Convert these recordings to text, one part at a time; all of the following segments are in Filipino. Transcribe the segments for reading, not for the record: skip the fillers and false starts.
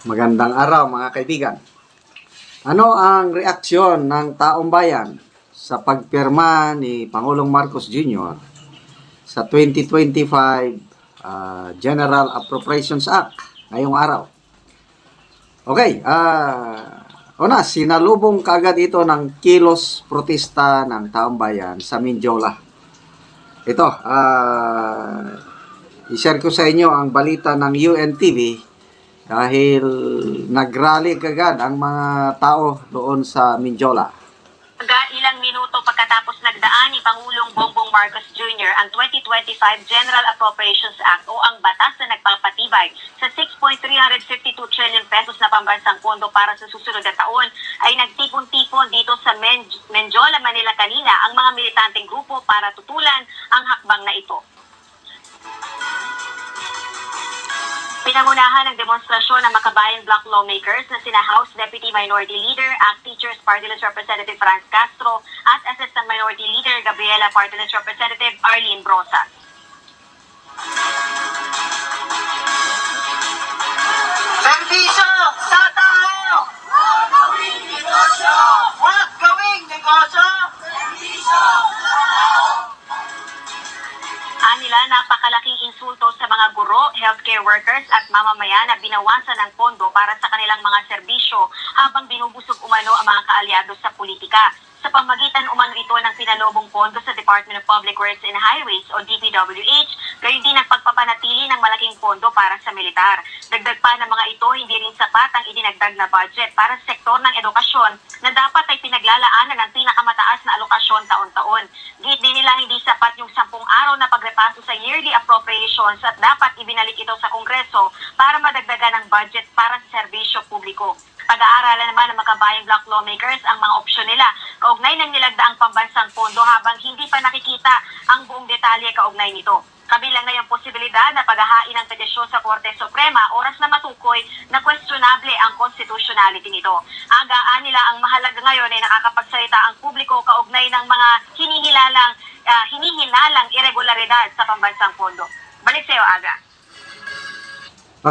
Magandang araw mga kaibigan. Ano ang reaksyon ng taong bayan sa pagpirma ni Pangulong Marcos Jr. sa 2025 General Appropriations Act ngayong araw? Okay, una, sinalubong kaagad ito ng kilos protesta ng taong bayan sa Mindiola. Ito, i-share ko sa inyo ang balita ng UNTV dahil nagrally kagad ang mga tao doon sa Mindiola. Ilang minuto pagkatapos nagdaan ni Pangulong Bongbong Marcos Jr. ang 2025 General Appropriations Act o ang batas na nagpapatibay sa 6.352 trillion pesos na pambansang pondo para sa susunod na taon, ay nagtipon-tipon dito sa Mindiola, Manila kanina ang mga militanteng grupo para tutulan ang hakbang na ito. Pinangunahan ng demonstrasyon ng Makabayan Bloc lawmakers na sina House Deputy Minority Leader at Teachers Party List Representative Franz Castro at Assistant Minority Leader Gabriela Party List Representative Arlene Brosas. Servisyo sa tao! Huwag gawing negosyo! Huwag gawing negosyo! Servisyo sa tao! Nila napakalaking insulto sa mga guro, healthcare workers at mamamayan na binawasan ng pondo para sa kanilang mga serbisyo habang binubusog umano ang mga kaalyado sa politika. Sa pamagitan umano ito ng pinalobong pondo sa Department of Public Works and Highways o DPWH, gayon din ang pagpapanatili ng malaking pondo para sa militar. Dagdag pa ng mga ito, hindi rin sapat ang idinagdag na budget para sa sektor ng edukasyon na dapat ay pinaglalaanan ng pinakamataas na alokasyon taon-taon. Git din nila hindi sapat yung 10 araw na pagrepaso sa yearly appropriations at dapat ibinalik ito sa Kongreso para madagdagan ng budget para sa serbisyo publiko. Pag-aaralan naman ng Makabayan Bloc lawmakers ang mga opsyon nila kaugnay ng nilagdaang pambansang pondo habang hindi pa nakikita ang buong detalye kaugnay nito. Kabilang na yung posibilidad na paghahain ng petisyon sa Korte Suprema oras na matukoy na questionable ang constitutionality nito. Agaan nila ang mahalaga ngayon ay nakakapagsalita ang publiko kaugnay ng mga hinihinalang irregularidad sa pambansang pondo. Balik sa iyo, Aga.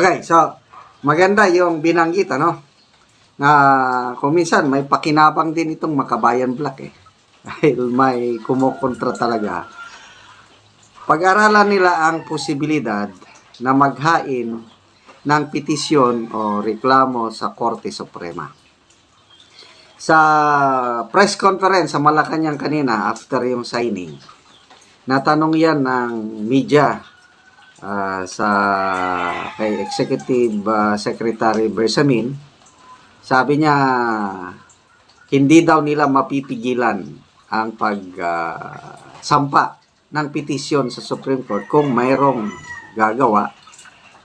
Okay, so maganda yung binanggit, ano? Na kung minsan may pakinabang din itong Makabayan Bloc dahil may kumukontra talaga. Pag-aralan nila ang posibilidad na maghain ng petisyon o reklamo sa Korte Suprema. Sa press conference sa Malacanang kanina after yung signing, natanong yan ng media sa kay Executive Secretary Bersamin. Sabi niya, hindi daw nila mapipigilan ang pagsampa ng petisyon sa Supreme Court kung mayroong gagawa.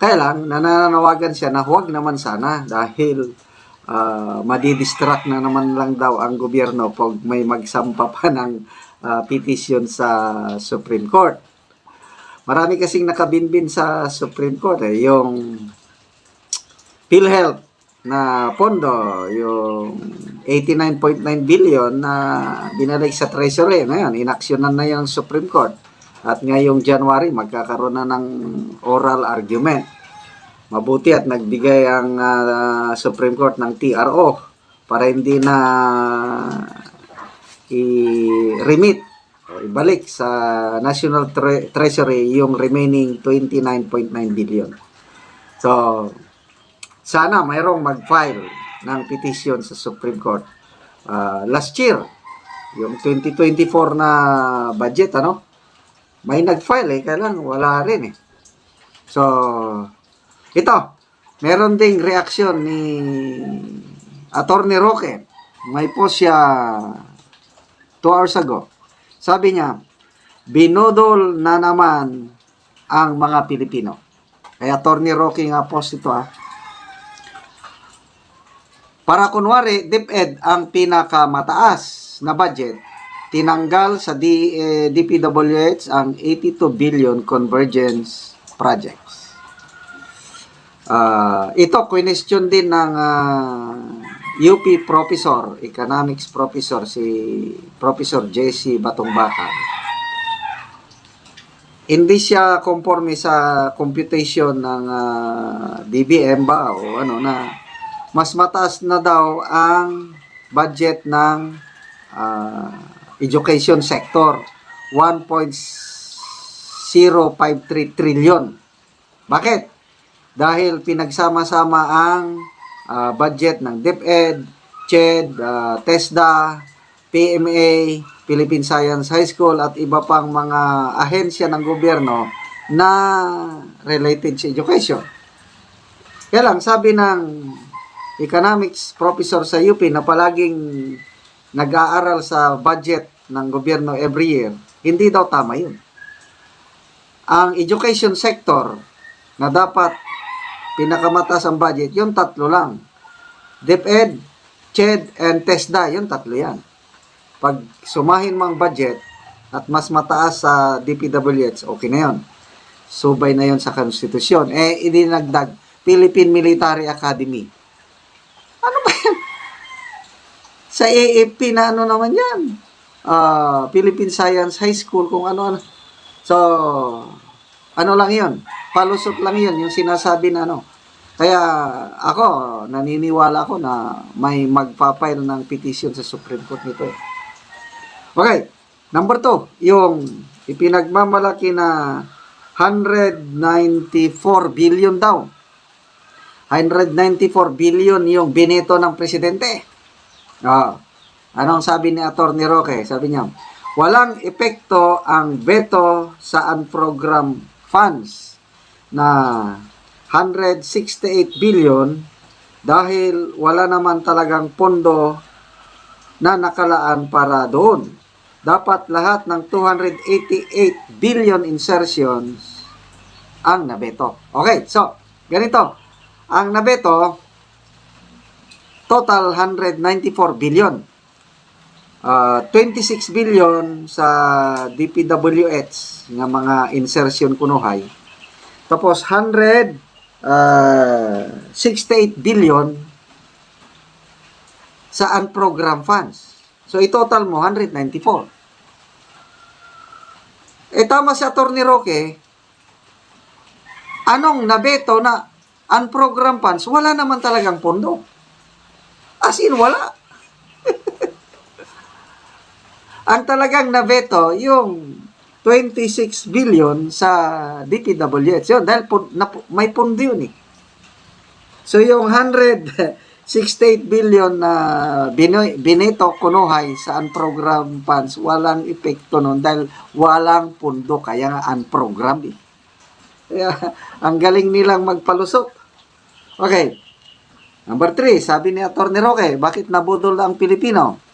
Kaya lang, nananawagan siya na huwag naman sana dahil madidistract na naman lang daw ang gobyerno pag may magsampa pa ng petisyon sa Supreme Court. Marami kasing nakabinbin sa Supreme Court. Yung PhilHealth na pondo, yung 89.9 billion na binalik sa Treasury. Ngayon, inaksyonan na yung Supreme Court. At ngayong January, magkakaroon na ng oral argument. Mabuti at nagbigay ang Supreme Court ng TRO para hindi na i-remit o ibalik sa National Treasury yung remaining 29.9 billion. So, sana mayroong mag-file ng petition sa Supreme Court. Last year, yung 2024 na budget, may nag-file kaya lang wala rin So, ito, meron ding reaksyon ni Attorney Roque. May post siya 2 hours ago. Sabi niya, binodol na naman ang mga Pilipino. Kaya Attorney Roque nga post ito Para kunwari, DepEd ang pinakamataas na budget, tinanggal sa DPWH ang 82 billion convergence projects. Ito, question din ng UP professor, economics professor, si Professor JC Batongbakal. hindi siya conforme sa computation ng DBM ba o ano na mas mataas na daw ang budget ng education sector, 1.053 trillion. Bakit? Dahil pinagsama-sama ang budget ng DepEd, CHED, TESDA, PMA, Philippine Science High School at iba pang mga ahensya ng gobyerno na related sa education. Kaya lang, sabi ng economics professor sa UP na palaging nag-aaral sa budget ng gobyerno every year, hindi daw tama yun. Ang education sector na dapat pinakamataas ang budget, yung tatlo lang. DepEd, CHED, and TESDA, yung tatlo yan. Pag sumahin mo ang budget at mas mataas sa DPWH, okay na yun. Subay na yun sa konstitusyon. Idinagdag, Philippine Military Academy. Ano ba yan? Sa AFP na ano naman yan? Philippine Science High School, kung ano-ano. So, ano lang yun? Palusot lang yun, yung sinasabi na ano. Kaya ako, naniniwala ako na may magpapile ng petition sa Supreme Court nito. Okay, number 2, yung ipinagmamalaki na 194 billion daw. 194 billion yung bineto ng presidente. Anong sabi ni Atty. Roque? Sabi niya, walang epekto ang veto sa unprogrammed funds na 168 billion dahil wala naman talagang pondo na nakalaan para doon. Dapat lahat ng 288 billion insertions ang nabeto. Okay, so, ganito. Ang nabeto, total 194 billion. 26 billion sa DPWH ng mga insertion kunuhay. Tapos 168 billion sa unprogrammed funds. So, i-total mo 194. Tama si Atty. Roque, anong nabeto na unprogrammed funds? Wala naman talagang pondo. As in, wala. Ang talagang nabeto, yung 26 billion sa DPWH. Yun, dahil may pondo yun eh. So, yung 168 billion na bineto kunuhay sa unprogrammed funds, walang epekto nun dahil walang pondo, kaya nga unprogrammed eh. Kaya, ang galing nilang magpalusok. Okay. Number 3, sabi ni Atty. Roque, bakit nabudol ang Pilipino?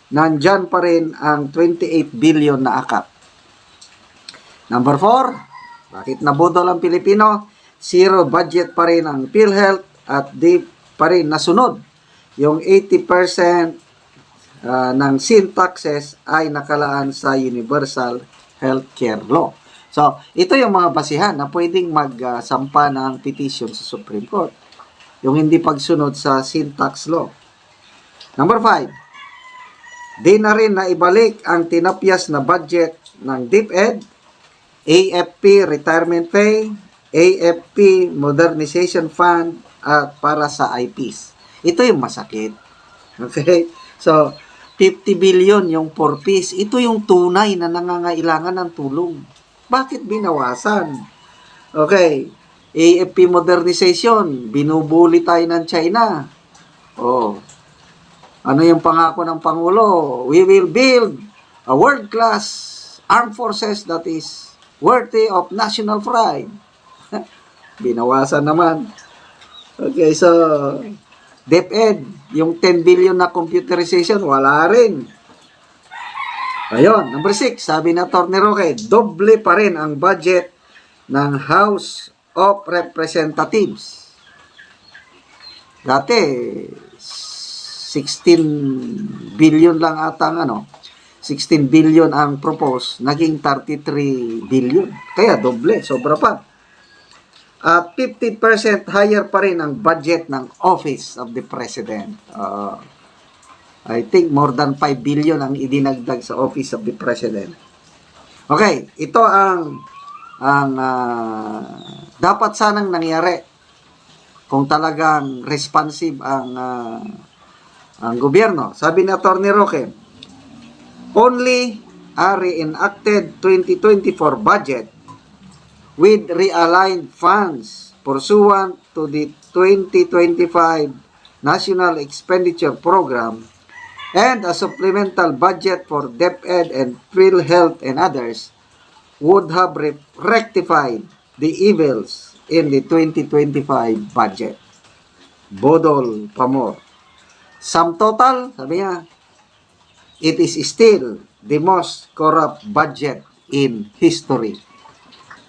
Nandyan pa rin ang 28 billion na akap. Number 4, bakit nabudol ang Pilipino? Zero budget pa rin ang PhilHealth at di pa rin nasunod. Yung 80% ng sin taxes ay nakalaan sa Universal Healthcare Law. So, ito yung mga basihan na pwedeng magsampa ng petition sa Supreme Court. Yung hindi pagsunod sa sin tax law. Number 5, di na rin na ibalik ang tinapyas na budget ng DepEd, AFP Retirement Pay, AFP Modernization Fund, at para sa IPs. Ito yung masakit. Okay? So, 50 billion yung 4 piece. Ito yung tunay na nangangailangan ng tulong. Bakit binawasan? Okay. AFP Modernization, binubuli tayo ng China. Oh. Ano yung pangako ng Pangulo? We will build a world-class armed forces that is worthy of national pride. Binawasan naman. Okay, so DepEd, yung 10 billion na computerization, wala rin. Ayun, number 6, sabi na Atty. Roque, doble pa rin ang budget ng House of Representatives. Dati, 16 billion lang ata ang 16 billion ang propose, naging 33 billion. Kaya doble, sobra pa. At 50% higher pa rin ang budget ng Office of the President. I think more than 5 billion ang idinagdag sa Office of the President. Okay, ito ang ang dapat sanang nangyari kung talagang responsive ang gobyerno. Sabi ni Atty. Roque, only a reenacted 2024 budget with realigned funds pursuant to the 2025 National Expenditure Program and a supplemental budget for DepEd and PhilHealth and others would have rectified the evils in the 2025 budget. Bodol Pamor. Sum total, sabi niya, it is still the most corrupt budget in history.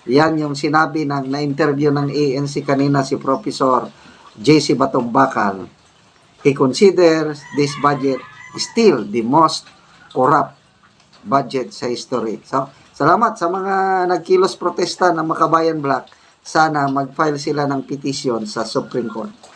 Yan yung sinabi ng na-interview ng ANC kanina si Professor J.C. Batumbakal. He considers this budget still the most corrupt budget sa history. So, salamat sa mga nagkilos protesta ng Makabayan Black. Sana mag-file sila ng petition sa Supreme Court.